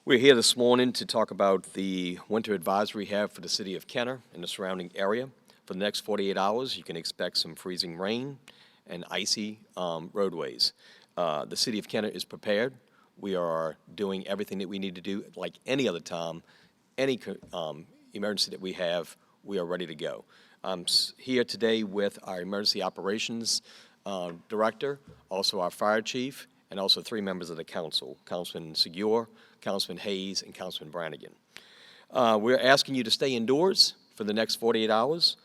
We're here this morning to talk about the winter advisory we have for the city of Kenner and the surrounding area. For the next 48 hours, you can expect some freezing rain and icy roadways. The city of Kenner is prepared. We are doing everything that we need to do like any other time. Any emergency that we have, we are ready to go. I'm here today with our emergency operations director, also our fire chief, and also 3 members of the council, Councilman Segure, Councilman Hayes, and Councilman Brannigan. We're asking you to stay indoors for the next 48 hours.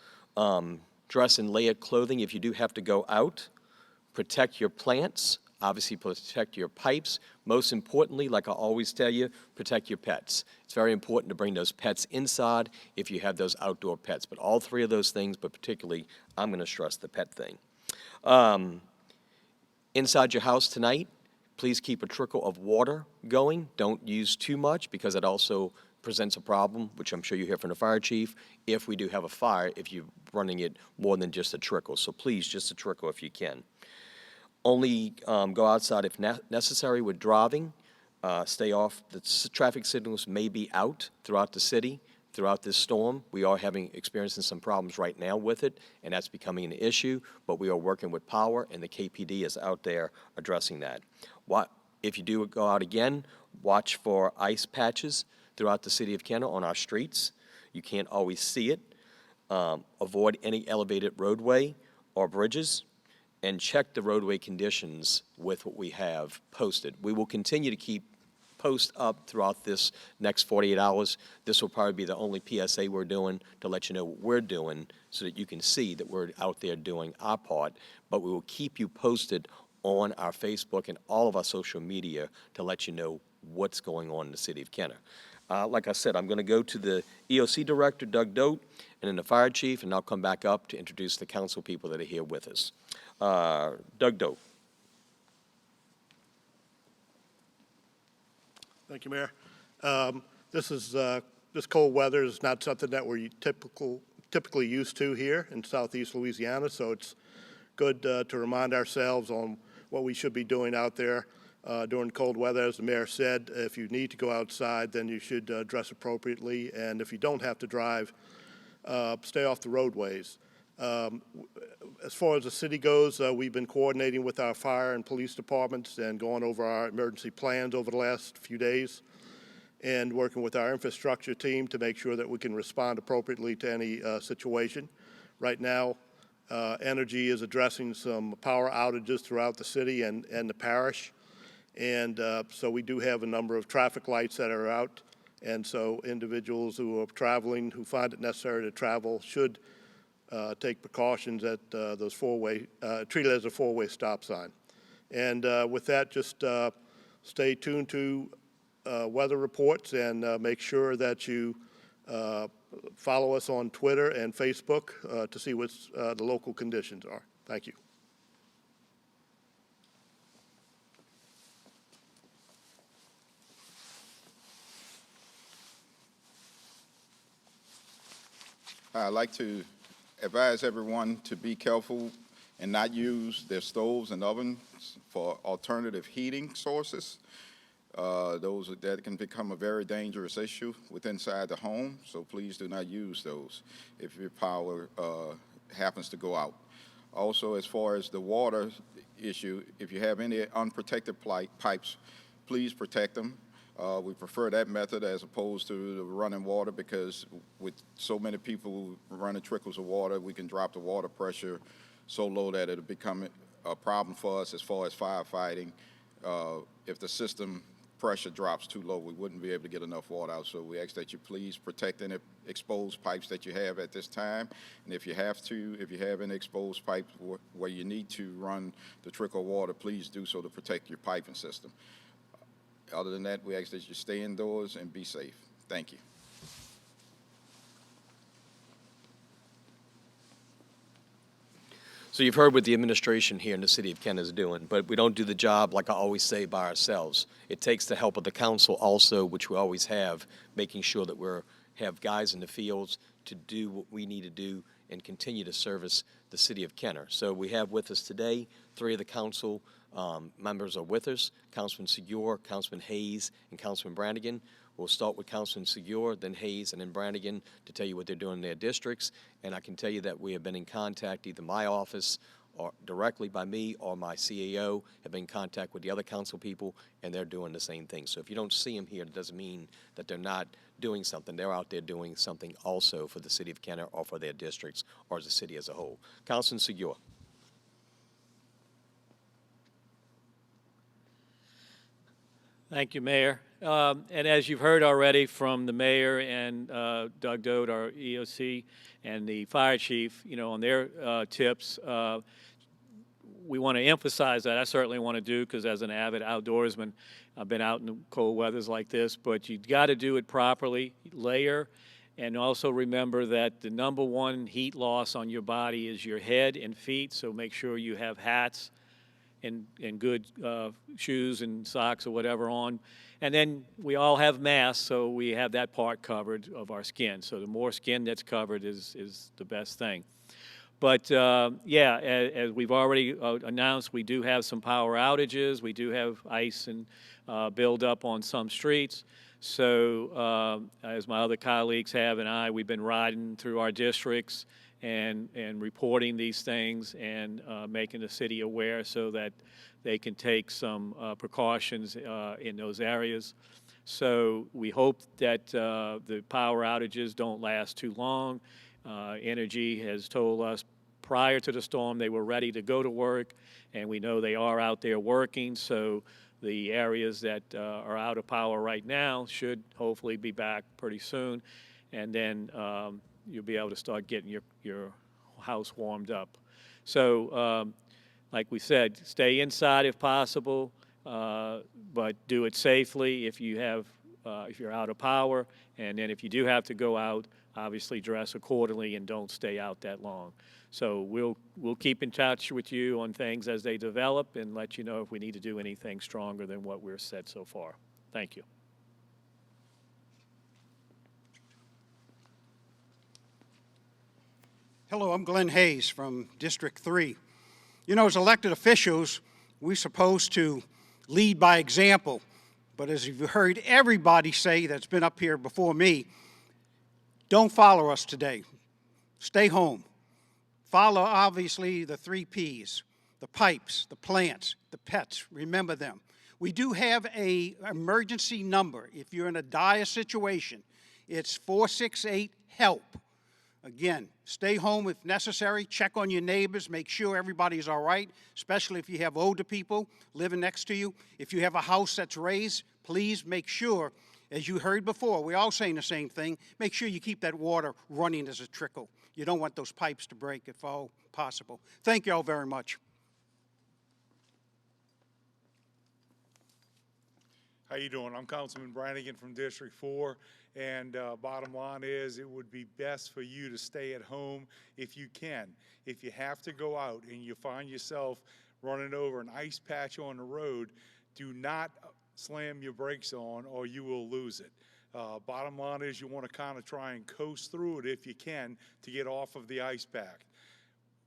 Dress in layered clothing if you do have to go out. Protect your plants. Obviously, protect your pipes. Most importantly, like I always tell you, protect your pets. It's very important to bring those pets inside if you have those outdoor pets. But all 3 of those things, but particularly, I'm going to stress the pet thing. Inside your house tonight, please keep a trickle of water going. Don't use too much because it also presents a problem, which I'm sure you hear from the fire chief, if we do have a fire, if you're running it more than just a trickle. So please, just a trickle if you can. Only go outside if necessary with driving. Stay off. The traffic signals may be out throughout the city. Throughout this storm, we are experiencing some problems right now with it, and that's becoming an issue, but we are working with power, and the KPD is out there addressing that. If you do go out again, watch for ice patches throughout the city of Kenner on our streets. You can't always see it. Avoid any elevated roadway or bridges, and check the roadway conditions with what we have posted. We will continue to keep post up throughout this next 48 hours. This will probably be the only PSA we're doing to let you know what we're doing so that you can see that we're out there doing our part. But we will keep you posted on our Facebook and all of our social media to let you know what's going on in the city of Kenner. Like I said, I'm going to go to the EOC director, Doug Dote, and then the fire chief, and I'll come back up to introduce the council people that are here with us. Doug Dote. Thank you, Mayor. This cold weather is not something that we're typically used to here in southeast Louisiana, so it's good to remind ourselves on what we should be doing out there during cold weather. As the mayor said, if you need to go outside, then you should dress appropriately, and if you don't have to drive, stay off the roadways. As far as the city goes, we've been coordinating with our fire and police departments and going over our emergency plans over the last few days and working with our infrastructure team to make sure that we can respond appropriately to any situation. Right now, Energy is addressing some power outages throughout the city and the parish. And so we do have a number of traffic lights that are out. And so individuals who are traveling, who find it necessary to travel, should take precautions at those treat it as a 4-way stop sign. And with that, just stay tuned to weather reports and make sure that you follow us on Twitter and Facebook to see what the local conditions are. Thank you. I'd like to advise everyone to be careful and not use their stoves and ovens for alternative heating sources. That can become a very dangerous issue inside the home, so please do not use those if your power happens to go out. Also, as far as the water issue, if you have any unprotected pipes, please protect them. We prefer that method as opposed to the running water because with so many people running trickles of water, we can drop the water pressure so low that it'll become a problem for us as far as firefighting. If the system pressure drops too low, we wouldn't be able to get enough water out. So we ask that you please protect any exposed pipes that you have at this time. And if you have any exposed pipes where you need to run the trickle of water, please do so to protect your piping system. Other than that, we ask that you stay indoors and be safe. Thank you. So you've heard what the administration here in the city of Kenner is doing, but we don't do the job, like I always say, by ourselves. It takes the help of the council also, which we always have, making sure that we have guys in the fields to do what we need to do and continue to service the city of Kenner. So we have with us today 3 of the council members are with us, Councilman Segura, Councilman Hayes, and Councilman Brannigan. We'll start with Councilman Segura, then Hayes, and then Brannigan to tell you what they're doing in their districts. And I can tell you that we have been in contact, either my office or directly by me or my CAO have been in contact with the other council people, and they're doing the same thing. So if you don't see them here, it doesn't mean that they're not doing something. They're out there doing something also for the city of Kenner or for their districts or as a city as a whole. Councilman Segura. Thank you, Mayor. And as you've heard already from the mayor and Doug Dode, our EOC, and the fire chief, on their tips, we want to emphasize that. I certainly want to do, because as an avid outdoorsman, I've been out in cold weathers like this, but you've got to do it properly, layer, and also remember that the number one heat loss on your body is your head and feet, so make sure you have hats and good shoes and socks or whatever on. And then we all have masks, so we have that part covered of our skin. So the more skin that's covered is the best thing. But yeah, as we've already announced, we do have some power outages. We do have ice and build up on some streets. So as my other colleagues have and I, we've been riding through our districts and reporting these things and making the city aware so that they can take some precautions in those areas. So we hope that the power outages don't last too long. Energy has told us prior to the storm they were ready to go to work, and we know they are out there working. So the areas that are out of power right now should hopefully be back pretty soon, and then you'll be able to start getting your house warmed up. So like we said, stay inside if possible, but do it safely if you're out of power. And then if you do have to go out, obviously dress accordingly and don't stay out that long. So we'll keep in touch with you on things as they develop and let you know if we need to do anything stronger than what we're said so far. Thank you. Hello, I'm Glenn Hayes from District 3. As elected officials, we're supposed to lead by example. But as you've heard everybody say that's been up here before me, don't follow us today. Stay home. Follow, obviously, the 3 Ps, the pipes, the plants, the pets. Remember them. We do have an emergency number. If you're in a dire situation, it's 468-HELP. Again, stay home if necessary. Check on your neighbors. Make sure everybody's all right, especially if you have older people living next to you. If you have a house that's raised, please make sure, as you heard before, we're all saying the same thing, make sure you keep that water running as a trickle. You don't want those pipes to break if all possible. Thank you all very much. How you doing? I'm Councilman Brannigan from District 4, and bottom line is it would be best for you to stay at home if you can. If you have to go out and you find yourself running over an ice patch on the road, do not slam your brakes on or you will lose it. Bottom line is you want to kind of try and coast through it if you can to get off of the ice pack.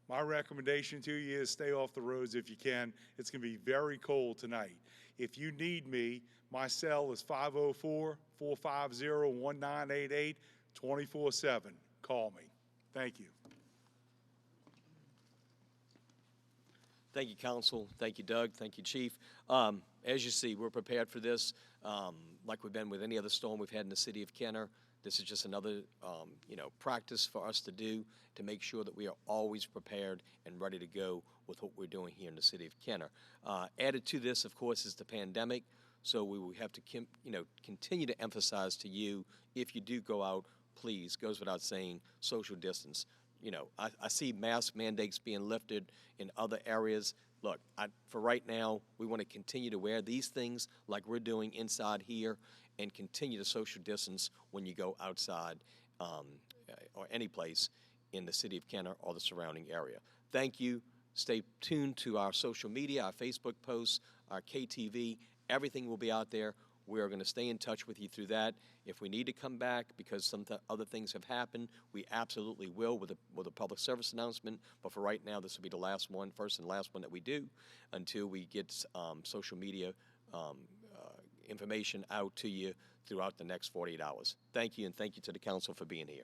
My recommendation to you is stay off the roads if you can. It's going to be very cold tonight. If you need me, my cell is 504-450-1988, 24/7. Call me. Thank you. Thank you, Council. Thank you, Doug. Thank you, Chief. As you see, we're prepared for this. Like we've been with any other storm we've had in the city of Kenner, this is just another, practice for us to do to make sure that we are always prepared and ready to go with what we're doing here in the city of Kenner. Added to this, of course, is the pandemic. So we will have to, continue to emphasize to you, if you do go out, please, goes without saying, social distance. I see mask mandates being lifted in other areas. Look, for right now, we want to continue to wear these things like we're doing inside here and continue to social distance when you go outside or any place in the city of Kenner or the surrounding area. Thank you. Stay tuned to our social media, our Facebook posts, our KTV. Everything will be out there. We are going to stay in touch with you through that. If we need to come back because some other things have happened, we absolutely will with a public service announcement. But for right now, this will be the last one, first and last one that we do until we get social media information out to you throughout the next 48 hours. Thank you, and thank you to the council for being here.